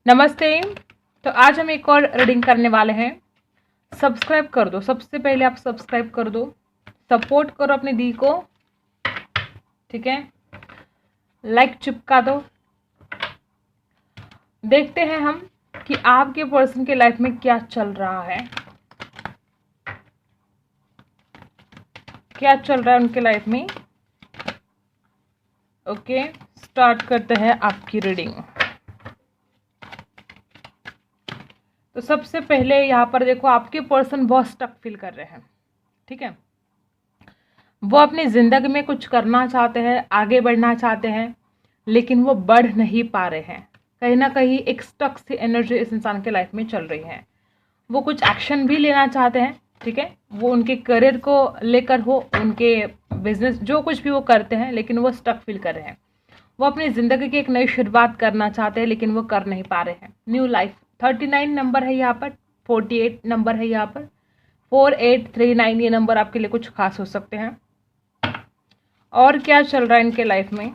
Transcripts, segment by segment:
नमस्ते। तो आज हम एक और रीडिंग करने वाले हैं। सब्सक्राइब कर दो, सबसे पहले आप सब्सक्राइब कर दो, सपोर्ट करो अपनी दी को, ठीक है। लाइक चिपका दो। देखते हैं हम कि आपके पर्सन के लाइफ में क्या चल रहा है, क्या चल रहा है उनके लाइफ में। ओके, स्टार्ट करते हैं आपकी रीडिंग। तो सबसे पहले यहाँ पर देखो, आपके पर्सन बहुत स्टक फील कर रहे हैं, ठीक है। वो अपनी ज़िंदगी में कुछ करना चाहते हैं, आगे बढ़ना चाहते हैं, लेकिन वो बढ़ नहीं पा रहे हैं। कहीं ना कहीं एक स्टक सी एनर्जी इस इंसान के लाइफ में चल रही है। वो कुछ एक्शन भी लेना चाहते हैं, ठीक है। वो उनके करियर को लेकर हो, उनके बिजनेस, जो कुछ भी वो करते हैं, लेकिन वो स्टक फील कर रहे हैं। वो अपनी ज़िंदगी की एक नई शुरुआत करना चाहते हैं, लेकिन वो कर नहीं पा रहे हैं। न्यू लाइफ 39 नंबर है यहाँ पर, 48 नंबर है यहाँ पर, 4839 ये नंबर आपके लिए कुछ खास हो सकते हैं। और क्या चल रहा है इनके लाइफ में?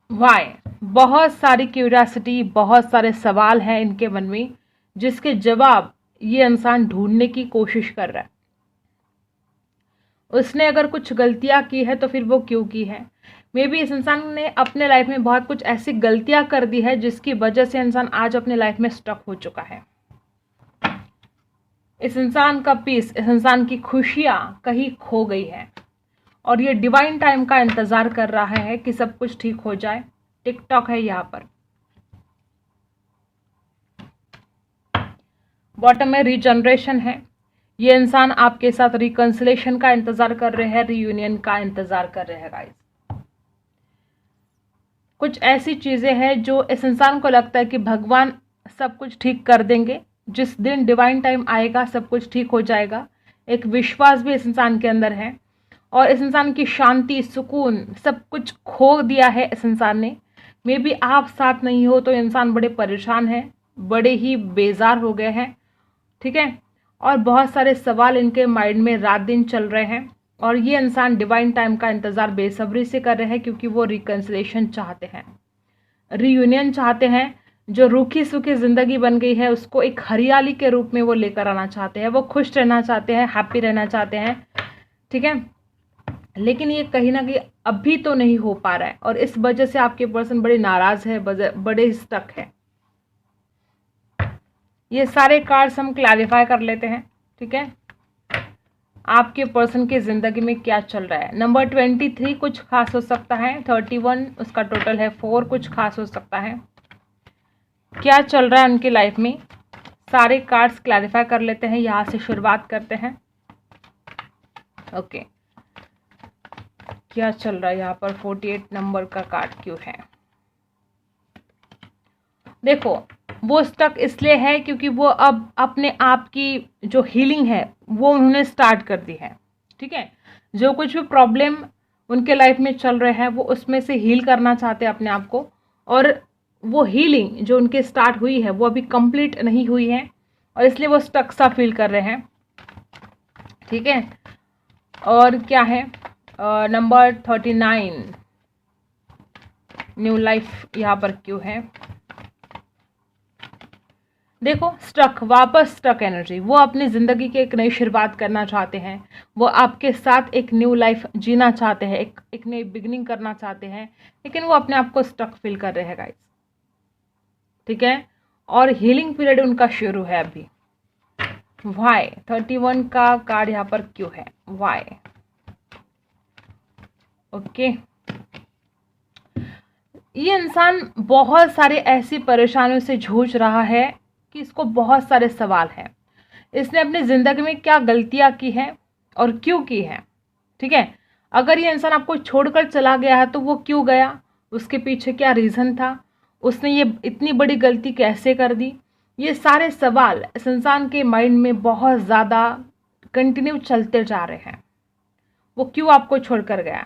वाई, बहुत सारी क्यूरियोसिटी, बहुत सारे सवाल हैं इनके मन में, जिसके जवाब ये इंसान ढूंढने की कोशिश कर रहा है। उसने अगर कुछ गलतियां की है तो फिर वो क्यों की है। मे बी इस इंसान ने अपने लाइफ में बहुत कुछ ऐसी गलतियां कर दी है जिसकी वजह से इंसान आज अपने लाइफ में स्टक हो चुका है। इस इंसान का पीस, इस इंसान की खुशियां कहीं खो गई है और ये डिवाइन टाइम का इंतजार कर रहा है कि सब कुछ ठीक हो जाए। टिकटॉक है यहाँ पर। बॉटम में रीजनरेशन है। ये इंसान आपके साथ रिकंसिलेशन का इंतजार कर रहे हैं, रीयूनियन का इंतजार कर रहे हैं गाइस। कुछ ऐसी चीजें हैं जो इस इंसान को लगता है कि भगवान सब कुछ ठीक कर देंगे। जिस दिन डिवाइन टाइम आएगा सब कुछ ठीक हो जाएगा। एक विश्वास भी इस इंसान के अंदर है और इस इंसान की शांति, सुकून, सब कुछ खो दिया है इस इंसान ने। मे बी आप साथ नहीं हो तो इंसान बड़े परेशान है, बड़े ही बेजार हो गए हैं, ठीक है। और बहुत सारे सवाल इनके माइंड में रात दिन चल रहे हैं और ये इंसान डिवाइन टाइम का इंतज़ार बेसब्री से कर रहे हैं, क्योंकि वो रिकंसिलेशन चाहते हैं, रीयूनियन चाहते हैं। जो रूखी सूखी ज़िंदगी बन गई है उसको एक हरियाली के रूप में वो लेकर आना चाहते हैं। वो खुश रहना चाहते हैं, हैप्पी रहना चाहते हैं, ठीक है। लेकिन ये कहीं ना कहीं अभी तो नहीं हो पा रहा है और इस वजह से आपके पर्सन बड़े नाराज है, बड़े स्टक है। ये सारे कार्ड्स हम क्लैरिफाई कर लेते हैं, ठीक है। आपके पर्सन की ज़िंदगी में क्या चल रहा है। नंबर 23 कुछ खास हो सकता है, 31 उसका टोटल है, 4 कुछ खास हो सकता है। क्या चल रहा है उनकी लाइफ में, सारे कार्ड्स क्लैरिफाई कर लेते हैं। यहाँ से शुरुआत करते हैं। ओके, क्या चल रहा है यहाँ पर? 48 नंबर का कार्ड क्यों है? देखो, वो स्टक इसलिए है क्योंकि वो अब अपने आप की जो हीलिंग है वो उन्होंने स्टार्ट कर दी है, ठीक है। जो कुछ भी प्रॉब्लम उनके लाइफ में चल रहे हैं वो उसमें से हील करना चाहते हैं अपने आप को, और वो हीलिंग जो उनके स्टार्ट हुई है वो अभी कंप्लीट नहीं हुई है और इसलिए वो स्टक सा फील कर रहे हैं, ठीक है। और क्या है नंबर 39 न्यू लाइफ यहाँ पर क्यों है? देखो, स्टक, वापस स्टक एनर्जी। वो अपनी ज़िंदगी की एक नई शुरुआत करना चाहते हैं, वो आपके साथ एक न्यू लाइफ जीना चाहते हैं, एक नई बिगनिंग करना चाहते हैं, लेकिन वो अपने आप को स्टक फील कर रहे हैं गाइस, ठीक है। और हीलिंग पीरियड उनका शुरू है अभी। वाई, 31 का कार्ड यहाँ पर क्यों है? Why, okay. ये इंसान बहुत सारे ऐसी परेशानियों से जूझ रहा है कि इसको बहुत सारे सवाल हैं। इसने अपनी ज़िंदगी में क्या गलतियां की हैं और क्यों की हैं, ठीक है। अगर ये इंसान आपको छोड़कर चला गया है तो वो क्यों गया, उसके पीछे क्या रीज़न था, उसने ये इतनी बड़ी गलती कैसे कर दी। ये सारे सवाल इस इंसान के माइंड में बहुत ज़्यादा कंटिन्यू चलते जा रहे हैं। वो क्यों आपको छोड़कर गया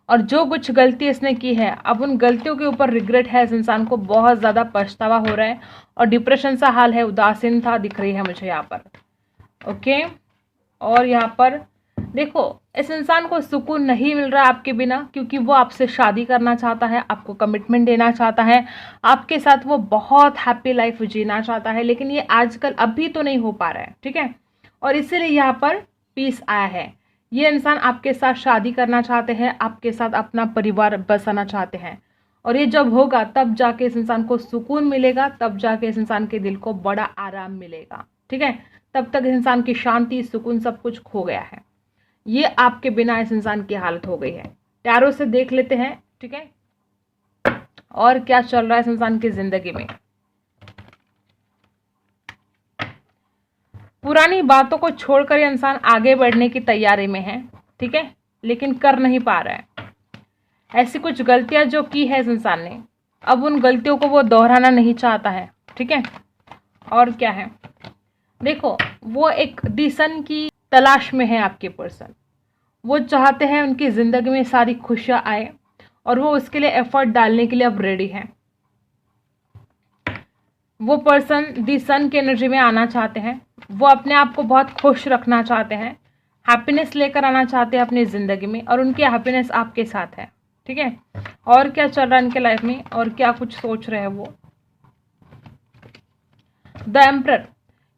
और जो कुछ गलती इसने की है, अब उन गलतियों के ऊपर रिग्रेट है। इस इंसान को बहुत ज़्यादा पछतावा हो रहा है और डिप्रेशन सा हाल है, उदासीनता दिख रही है मुझे यहाँ पर, ओके। और यहाँ पर देखो, इस इंसान को सुकून नहीं मिल रहा है आपके बिना, क्योंकि वो आपसे शादी करना चाहता है, आपको कमिटमेंट देना चाहता है, आपके साथ वो बहुत हैप्पी लाइफ जीना चाहता है, लेकिन ये आजकल अभी तो नहीं हो पा रहा है, ठीक है। और इसीलिए यहाँ पर पीस आया है। ये इंसान आपके साथ शादी करना चाहते हैं, आपके साथ अपना परिवार बसाना चाहते हैं, और ये जब होगा तब जाके इस इंसान को सुकून मिलेगा, तब जाके इस इंसान के दिल को बड़ा आराम मिलेगा, ठीक है। तब तक इस इंसान की शांति, सुकून सब कुछ खो गया है। ये आपके बिना इस इंसान की हालत हो गई है। टैरो से देख लेते हैं, ठीक है, और क्या चल रहा है इस इंसान की जिंदगी में। पुरानी बातों को छोड़कर ये इंसान आगे बढ़ने की तैयारी में है, ठीक है, लेकिन कर नहीं पा रहा है। ऐसी कुछ गलतियां जो की है इस इंसान ने, अब उन गलतियों को वो दोहराना नहीं चाहता है, ठीक है। और क्या है, देखो, वो एक डिसन की तलाश में है आपके पर्सन। वो चाहते हैं उनकी ज़िंदगी में सारी खुशियाँ आए, और वो उसके लिए एफर्ट डालने के लिए अब रेडी हैं। वो पर्सन दी सन की एनर्जी में आना चाहते हैं। वो अपने आप को बहुत खुश रखना चाहते हैं, हैप्पीनेस लेकर आना चाहते हैं अपनी ज़िंदगी में, और उनकी हैप्पीनेस आपके साथ है, ठीक है। और क्या चल रहा है इनके लाइफ में, और क्या कुछ सोच रहे हैं वो। द एम्परर,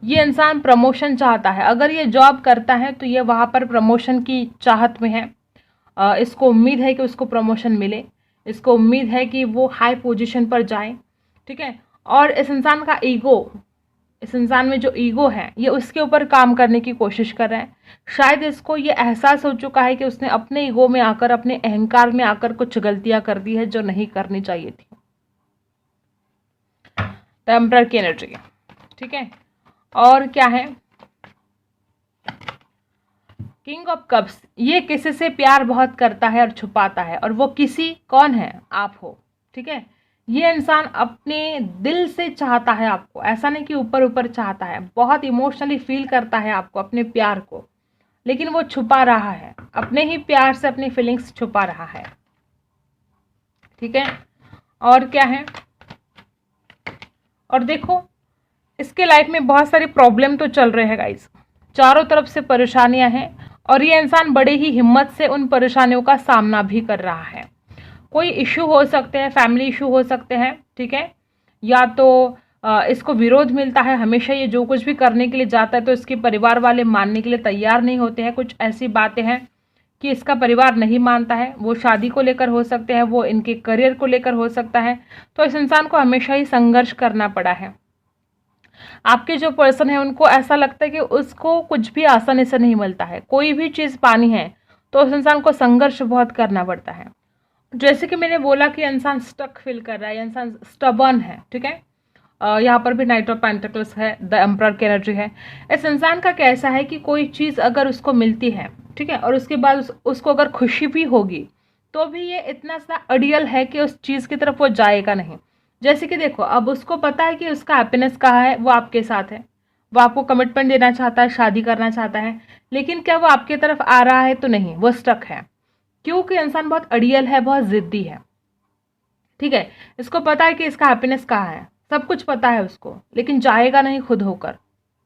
ये इंसान प्रमोशन चाहता है। अगर ये जॉब करता है तो ये वहाँ पर प्रमोशन की चाहत में है। इसको उम्मीद है कि उसको प्रमोशन मिले, इसको उम्मीद है कि वो हाई पोजीशन पर जाए, ठीक है। और इस इंसान का ईगो, इस इंसान में जो ईगो है, ये उसके ऊपर काम करने की कोशिश कर रहा है। शायद इसको ये एहसास हो चुका है कि उसने अपने ईगो में आकर, अपने अहंकार में आकर कुछ गलतियां कर दी है जो नहीं करनी चाहिए थी। टेम्परर की एनर्जी, ठीक है। और क्या है, किंग ऑफ कप्स, ये किसी से प्यार बहुत करता है और छुपाता है, और वो किसी कौन है, आप हो, ठीक है। ये इंसान अपने दिल से चाहता है आपको, ऐसा नहीं कि ऊपर ऊपर चाहता है, बहुत इमोशनली फील करता है आपको, अपने प्यार को, लेकिन वो छुपा रहा है, अपने ही प्यार से अपनी फीलिंग्स छुपा रहा है, ठीक है। और क्या है, और देखो, इसके लाइफ में बहुत सारी प्रॉब्लम तो चल रहे हैं गाइस, चारों तरफ से परेशानियां हैं, और ये इंसान बड़े ही हिम्मत से उन परेशानियों का सामना भी कर रहा है। कोई इशू हो सकते हैं, फैमिली इशू हो सकते हैं, ठीक है, या तो इसको विरोध मिलता है। हमेशा ये जो कुछ भी करने के लिए जाता है तो इसके परिवार वाले मानने के लिए तैयार नहीं होते हैं। कुछ ऐसी बातें हैं कि इसका परिवार नहीं मानता है, वो शादी को लेकर हो सकते हैं, वो इनके करियर को लेकर हो सकता है। तो इस इंसान को हमेशा ही संघर्ष करना पड़ा है। आपके जो पर्सन है उनको ऐसा लगता है कि उसको कुछ भी आसानी से नहीं मिलता है, कोई भी चीज़ पानी है तो उस इंसान को संघर्ष बहुत करना पड़ता है। जैसे कि मैंने बोला कि इंसान स्टक फील कर रहा है, इंसान स्टबर्न है, ठीक है। यहाँ पर भी नाइट ऑफ पेंटिकल्स है, द एम्परर की एनर्जी है। इस इंसान का कैसा है कि कोई चीज़ अगर उसको मिलती है, ठीक है, और उसके बाद उसको अगर खुशी भी होगी, तो भी ये इतना सा अड़ियल है कि उस चीज़ की तरफ वो जाएगा नहीं। जैसे कि देखो, अब उसको पता है कि उसका हैप्पीनेस कहाँ है, वो आपके साथ है, वो आपको कमिटमेंट देना चाहता है, शादी करना चाहता है, लेकिन क्या वो आपकी तरफ आ रहा है, तो नहीं, वो स्टक है, क्योंकि इंसान बहुत अड़ियल है, बहुत ज़िद्दी है, ठीक है। इसको पता है कि इसका हैप्पीनेस कहाँ है, सब कुछ पता है उसको, लेकिन जाएगा नहीं खुद होकर,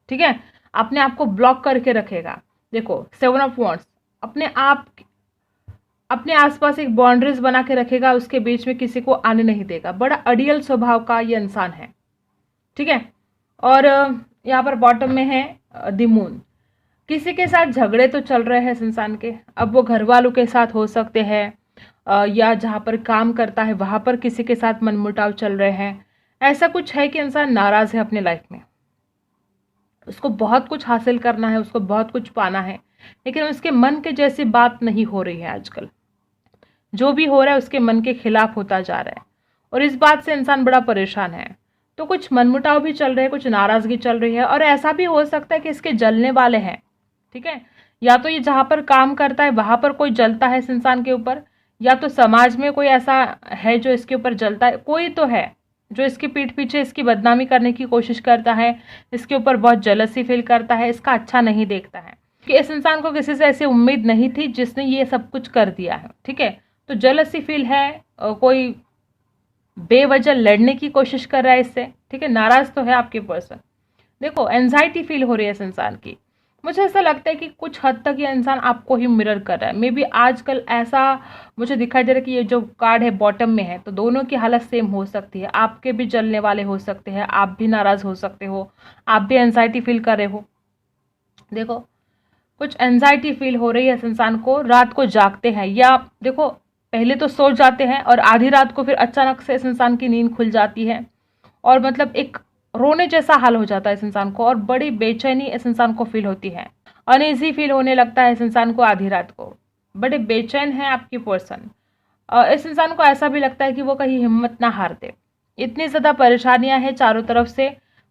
ठीक है। अपने आप को ब्लॉक करके रखेगा। देखो, 7 ऑफ वॉन्ड्स, अपने आसपास एक बाउंड्रीज बना के रखेगा, उसके बीच में किसी को आने नहीं देगा। बड़ा अड़ियल स्वभाव का ये इंसान है, ठीक है। और यहाँ पर बॉटम में है द मून। किसी के साथ झगड़े तो चल रहे हैं इस इंसान के, अब वो घर वालों के साथ हो सकते हैं, या जहाँ पर काम करता है वहाँ पर किसी के साथ मनमुटाव चल रहे हैं। ऐसा कुछ है कि इंसान नाराज़ है अपने लाइफ में, उसको बहुत कुछ हासिल करना है, उसको बहुत कुछ पाना है, लेकिन उसके मन के जैसी बात नहीं हो रही है आजकल। जो भी हो रहा है उसके मन के खिलाफ होता जा रहा है, और इस बात से इंसान बड़ा परेशान है। तो कुछ मनमुटाव भी चल रहे हैं, कुछ नाराज़गी चल रही है, और ऐसा भी हो सकता है कि इसके जलने वाले हैं, ठीक है। या तो ये जहाँ पर काम करता है वहाँ पर कोई जलता है इस इंसान के ऊपर, या तो समाज में कोई ऐसा है जो इसके ऊपर जलता है, कोई तो है जो इसकी पीठ पीछे इसकी बदनामी करने की कोशिश करता है, इसके ऊपर बहुत जेलसी फील करता है, इसका अच्छा नहीं देखता है कि इस इंसान को किसी से ऐसी उम्मीद नहीं थी जिसने ये सब कुछ कर दिया है, ठीक है। तो जेलसी फील है, कोई बेवजह लड़ने की कोशिश कर रहा है इससे, ठीक है। नाराज़ तो है आपके पर्सन। देखो, एंजाइटी फील हो रही है इस इंसान की, मुझे ऐसा लगता है कि कुछ हद तक ये इंसान आपको ही मिरर कर रहा है। मे बी आजकल ऐसा मुझे दिखाई दे रहा है कि ये जो कार्ड है बॉटम में है, तो दोनों की हालत सेम हो सकती है। आपके भी जलने वाले हो सकते हैं, आप भी नाराज़ हो सकते हो, आप भी एंजाइटी फील कर रहे हो। देखो, कुछ एंजाइटी फील हो रही है इस इंसान को, रात को जागते हैं, या देखो पहले तो सो जाते हैं और आधी रात को फिर अचानक से इस इंसान की नींद खुल जाती है, और मतलब एक रोने जैसा हाल हो जाता है इस इंसान को, और बड़ी बेचैनी इस इंसान को फील होती है। अनईजी फील होने लगता है इस इंसान को आधी रात को। बड़े बेचैन है आपकी पर्सन। इस इंसान को ऐसा भी लगता है कि वो कहीं हिम्मत ना हार दे। इतनी ज़्यादा परेशानियां हैं, चारों तरफ से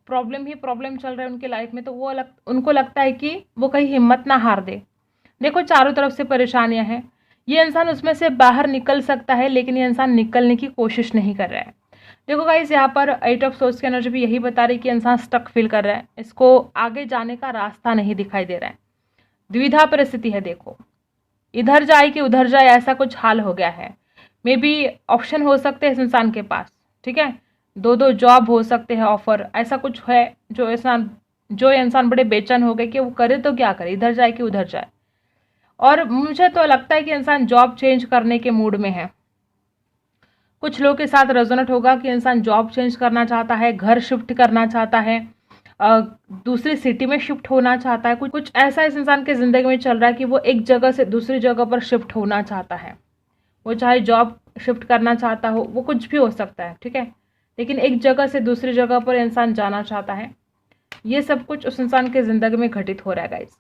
प्रॉब्लम ही प्रॉब्लम चल रहा है उनकी लाइफ में, तो उनको लगता है कि वो कहीं हिम्मत ना हार दे। देखो, चारों तरफ से परेशानियां हैं, ये इंसान उसमें से बाहर निकल सकता है, लेकिन ये इंसान निकलने की कोशिश नहीं कर रहा है। देखो गाइस, यहाँ पर 8 ऑफ सोर्स की एनर्जी भी यही बता रही है कि इंसान स्टक फील कर रहा है, इसको आगे जाने का रास्ता नहीं दिखाई दे रहा है, द्विधा परिस्थिति है। देखो, इधर जाए कि उधर जाए, ऐसा कुछ हाल हो गया है। मे बी ऑप्शन हो सकते हैं इस इंसान के पास, ठीक है, दो दो जॉब हो सकते हैं, ऑफर, ऐसा कुछ है जो इंसान बड़े बेचैन हो गए कि वो करे तो क्या करे, इधर जाए कि उधर जाए। और मुझे तो लगता है कि इंसान जॉब चेंज करने के मूड में है। कुछ लोगों के साथ रेजोनेट होगा कि इंसान जॉब चेंज करना चाहता है, घर शिफ्ट करना चाहता है, दूसरी सिटी में शिफ्ट होना चाहता है। कुछ ऐसा इस इंसान के ज़िंदगी में चल रहा है कि वो एक जगह से दूसरी जगह पर शिफ्ट होना चाहता है। वो चाहे जॉब शिफ्ट करना चाहता हो, वो कुछ भी हो सकता है, ठीक है, लेकिन एक जगह से दूसरी जगह पर इंसान जाना चाहता है। ये सब कुछ उस इंसान के ज़िंदगी में घटित हो रहा है गाइस।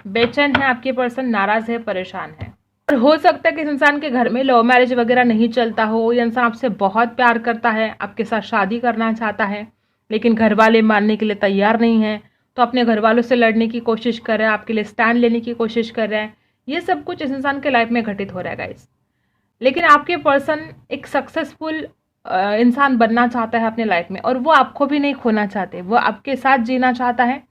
बेचैन है आपके पर्सन, नाराज़ है, परेशान है। और हो सकता है कि इस इंसान के घर में लव मैरिज वगैरह नहीं चलता हो, ये इंसान आपसे बहुत प्यार करता है, आपके साथ शादी करना चाहता है, लेकिन घर वाले मानने के लिए तैयार नहीं हैं, तो अपने घर वालों से लड़ने की कोशिश कर रहा है, आपके लिए स्टैंड लेने की कोशिश कर रहा है। ये सब कुछ इस इंसान के लाइफ में घटित हो रहा है गाइस। लेकिन आपके पर्सन एक सक्सेसफुल इंसान बनना चाहता है अपने लाइफ में, और वो आपको भी नहीं खोना चाहते, वो आपके साथ जीना चाहता है,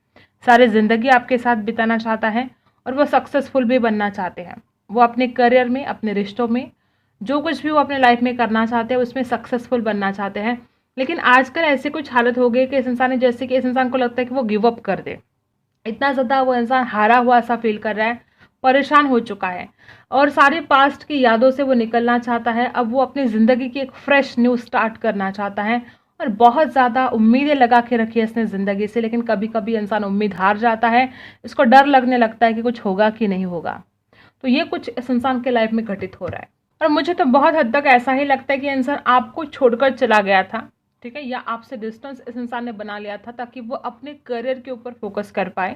सारी ज़िंदगी आपके साथ बिताना चाहता है, और वो सक्सेसफुल भी बनना चाहते हैं। वो अपने करियर में, अपने रिश्तों में, जो कुछ भी वो अपने लाइफ में करना चाहते हैं उसमें सक्सेसफुल बनना चाहते हैं। लेकिन आजकल ऐसी कुछ हालत हो गई कि इस इंसान ने, जैसे कि इस इंसान को लगता है कि वो गिव अप कर दे, इतना ज़्यादा वो इंसान हारा हुआ सा फील कर रहा है, परेशान हो चुका है, और सारे पास्ट की यादों से वो निकलना चाहता है। अब वो अपनी ज़िंदगी की एक फ्रेश न्यू स्टार्ट करना चाहता है, और बहुत ज़्यादा उम्मीदें लगा के रखी है इसने ज़िंदगी से, लेकिन कभी कभी इंसान उम्मीद हार जाता है, इसको डर लगने लगता है कि कुछ होगा कि नहीं होगा। तो ये कुछ इस इंसान के लाइफ में घटित हो रहा है, और मुझे तो बहुत हद तक ऐसा ही लगता है कि इंसान आपको छोड़कर चला गया था, ठीक है, या आपसे डिस्टेंस इस इंसान ने बना लिया था ताकि वो अपने करियर के ऊपर फोकस कर पाए।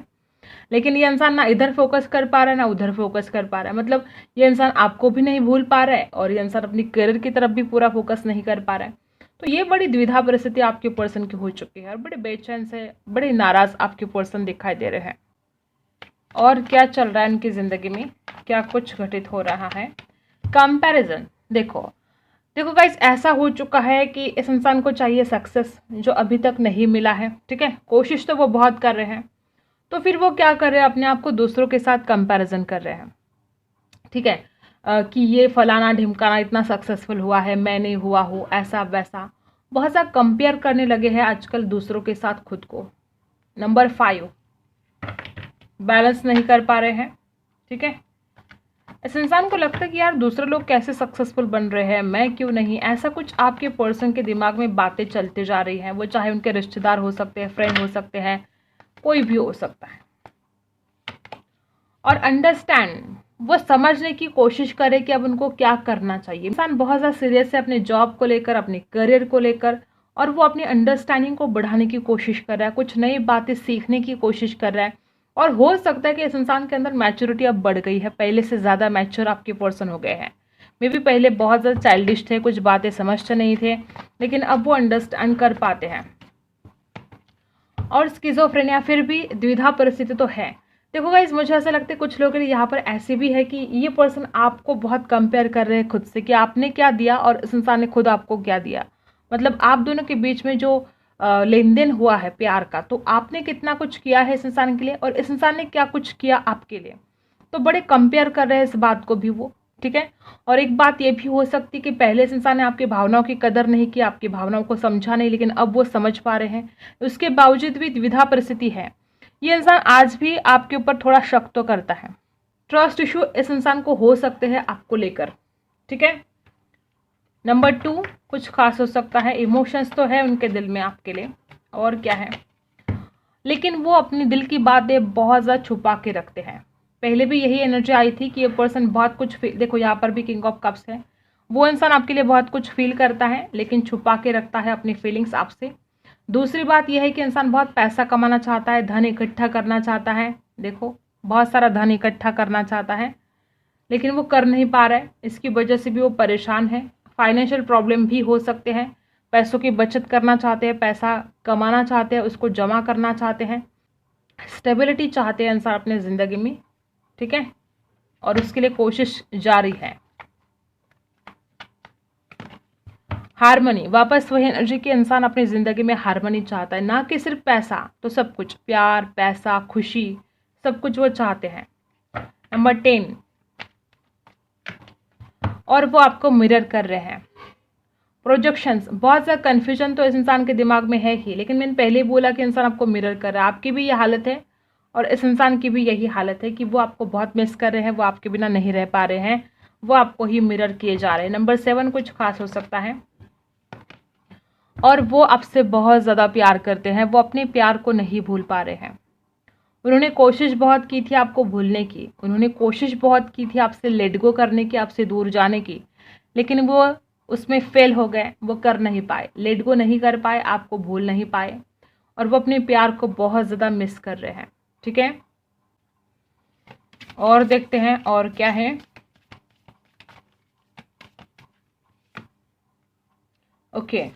लेकिन ये इंसान ना इधर फोकस कर पा रहा है, ना उधर फोकस कर पा रहा है। मतलब ये इंसान आपको भी नहीं भूल पा रहा है, और ये इंसान अपनी करियर की तरफ भी पूरा फोकस नहीं कर पा रहा है। तो ये बड़ी द्विधा परिस्थिति आपके पर्सन की हो चुकी है, और बड़े बेचैन से, बड़े नाराज आपके पर्सन दिखाई दे रहे हैं। और क्या चल रहा है इनकी ज़िंदगी में, क्या कुछ घटित हो रहा है। कंपैरिजन, देखो देखो गाइस, ऐसा हो चुका है कि इस इंसान को चाहिए सक्सेस, जो अभी तक नहीं मिला है, ठीक है, कोशिश तो वो बहुत कर रहे हैं, तो फिर वो क्या कर रहे हैं, अपने आप को दूसरों के साथ कंपैरिजन कर रहे हैं, ठीक है, कि ये फलाना ढिमकाना इतना सक्सेसफुल हुआ है, मैं नहीं हुआ हूँ, ऐसा वैसा, बहुत सा कंपेयर करने लगे हैं आजकल दूसरों के साथ खुद को। नंबर 5, बैलेंस नहीं कर पा रहे हैं, ठीक है, इस इंसान को लगता है कि यार दूसरे लोग कैसे सक्सेसफुल बन रहे हैं, मैं क्यों नहीं, ऐसा कुछ आपके पर्सन के दिमाग में बातें चलते जा रही हैं। वो चाहे उनके रिश्तेदार हो सकते हैं, फ्रेंड हो सकते हैं, कोई भी हो सकता है। और अंडरस्टैंड, वो समझने की कोशिश करे कि अब उनको क्या करना चाहिए। इंसान बहुत ज़्यादा सीरियस है अपने जॉब को लेकर, अपने करियर को लेकर, और वो अपनी अंडरस्टैंडिंग को बढ़ाने की कोशिश कर रहा है, कुछ नई बातें सीखने की कोशिश कर रहा है। और हो सकता है कि इस इंसान के अंदर मैच्योरिटी अब बढ़ गई है, पहले से ज़्यादा मैच्योर आपके पर्सन हो गए हैं। मे बी पहले बहुत ज़्यादा चाइल्डिश थे, कुछ बातें समझते नहीं थे, लेकिन अब वो अंडरस्टैंड कर पाते हैं। और स्किज़ोफ्रेनिया, फिर भी द्विधा परिस्थिति तो है। देखो गाइस, मुझे ऐसा लगता है कुछ लोगों के लिए यहाँ पर ऐसे भी है कि ये पर्सन आपको बहुत कंपेयर कर रहे हैं खुद से, कि आपने क्या दिया और इस इंसान ने खुद आपको क्या दिया। मतलब आप दोनों के बीच में जो लेन देन हुआ है प्यार का, तो आपने कितना कुछ किया है इस इंसान के लिए, और इस इंसान ने क्या कुछ किया आपके लिए। तो बड़े कंपेयर कर रहे हैं इस बात को भी वो, ठीक है। और एक बात ये भी हो सकती है कि पहले इस इंसान ने आपकी भावनाओं की कदर नहीं की, आपकी भावनाओं को समझा नहीं, लेकिन अब वो समझ पा रहे हैं। उसके बावजूद भी द्विधा परिस्थिति है, ये इंसान आज भी आपके ऊपर थोड़ा शक तो करता है। ट्रस्ट इशू इस इंसान को हो सकते हैं आपको लेकर, ठीक है। नंबर 2, कुछ खास हो सकता है, इमोशंस तो है उनके दिल में आपके लिए, और क्या है, लेकिन वो अपनी दिल की बातें बहुत ज़्यादा छुपा के रखते हैं। पहले भी यही एनर्जी आई थी कि ये पर्सन बहुत कुछ देखो यहाँ पर भी किंग ऑफ कप्स है, वो इंसान आपके लिए बहुत कुछ फील करता है लेकिन छुपा के रखता है अपनी फीलिंग्स आपसे। दूसरी बात यह है कि इंसान बहुत पैसा कमाना चाहता है, धन इकट्ठा करना चाहता है, देखो बहुत सारा धन इकट्ठा करना चाहता है लेकिन वो कर नहीं पा रहा है, इसकी वजह से भी वो परेशान है। फाइनेंशियल प्रॉब्लम भी हो सकते हैं, पैसों की बचत करना चाहते हैं, पैसा कमाना चाहते हैं, उसको जमा करना चाहते हैं, स्टेबिलिटी चाहते हैं इंसान अपने ज़िंदगी में, ठीक है, और उसके लिए कोशिश जारी है। हारमनी, वापस वही एनर्जी के इंसान अपनी ज़िंदगी में हारमनी चाहता है, ना कि सिर्फ पैसा, तो सब कुछ, प्यार, पैसा, खुशी, सब कुछ वो चाहते हैं। नंबर 10, और वो आपको मिरर कर रहे हैं। प्रोजेक्शंस, बहुत ज़्यादा कन्फ्यूजन तो इस इंसान के दिमाग में है ही, लेकिन मैंने पहले ही बोला कि इंसान आपको मिरर कर रहा है। आपकी भी ये हालत है और इस इंसान की भी यही हालत है कि वो आपको बहुत मिस कर रहे हैं, वो आपके बिना नहीं रह पा रहे हैं, वो आपको ही मिरर किए जा रहे हैं। नंबर 7, कुछ खास हो सकता है, और वो आपसे बहुत ज़्यादा प्यार करते हैं, वो अपने प्यार को नहीं भूल पा रहे हैं। उन्होंने कोशिश बहुत की थी आपको भूलने की, उन्होंने कोशिश बहुत की थी आपसे लेट गो करने की, आपसे दूर जाने की, लेकिन वो उसमें फेल हो गए, वो कर नहीं पाए, लेट गो नहीं कर पाए, आपको भूल नहीं पाए, और वो अपने प्यार को बहुत ज़्यादा मिस कर रहे हैं, ठीक है। और देखते हैं और क्या है। ओके,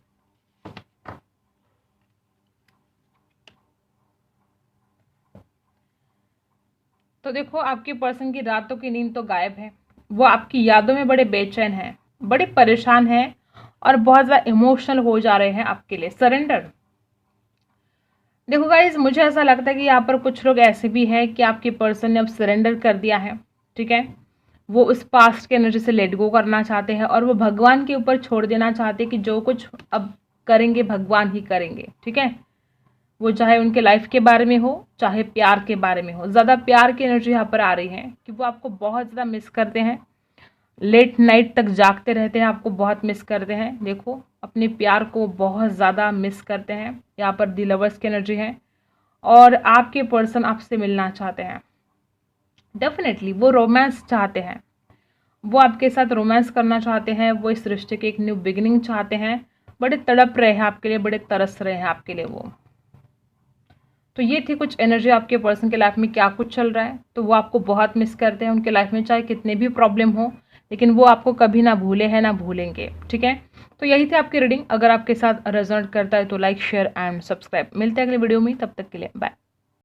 तो देखो आपके पर्सन की रातों की नींद तो गायब है, वो आपकी यादों में बड़े बेचैन हैं, बड़े परेशान हैं, और बहुत ज़्यादा इमोशनल हो जा रहे हैं आपके लिए। सरेंडर, देखो गाइज, मुझे ऐसा लगता है कि यहाँ पर कुछ लोग ऐसे भी हैं कि आपके पर्सन ने अब सरेंडर कर दिया है, ठीक है, वो उस पास्ट के एनर्जी से लेट गो करना चाहते हैं और वो भगवान के ऊपर छोड़ देना चाहते हैं कि जो कुछ अब करेंगे भगवान ही करेंगे, ठीक है। वो चाहे उनके लाइफ के बारे में हो, चाहे प्यार के बारे में हो, ज़्यादा प्यार की एनर्जी यहाँ पर आ रही है कि वो आपको बहुत ज़्यादा मिस करते हैं, लेट नाइट तक जागते रहते हैं, आपको बहुत मिस करते हैं, देखो अपने प्यार को बहुत ज़्यादा मिस करते हैं। यहाँ पर दी लवर्स की एनर्जी है और आपके पर्सन आपसे मिलना चाहते हैं, डेफिनेटली वो रोमांस चाहते हैं, वो आपके साथ रोमांस करना चाहते हैं, वो इस रिश्ते की एक न्यू बिगिनिंग चाहते हैं, बड़े तड़प रहे हैं आपके लिए, बड़े तरस रहे हैं आपके लिए वो। तो ये थी कुछ एनर्जी आपके पर्सन के लाइफ में क्या कुछ चल रहा है। तो वो आपको बहुत मिस करते हैं उनके लाइफ में, चाहे कितने भी प्रॉब्लम हो, लेकिन वो आपको कभी ना भूले हैं ना भूलेंगे, ठीक है। तो यही थी आपकी रीडिंग। अगर आपके साथ रेजोनेट करता है तो लाइक, शेयर एंड सब्सक्राइब। मिलते हैं अगले वीडियो में, तब तक के लिए बाय।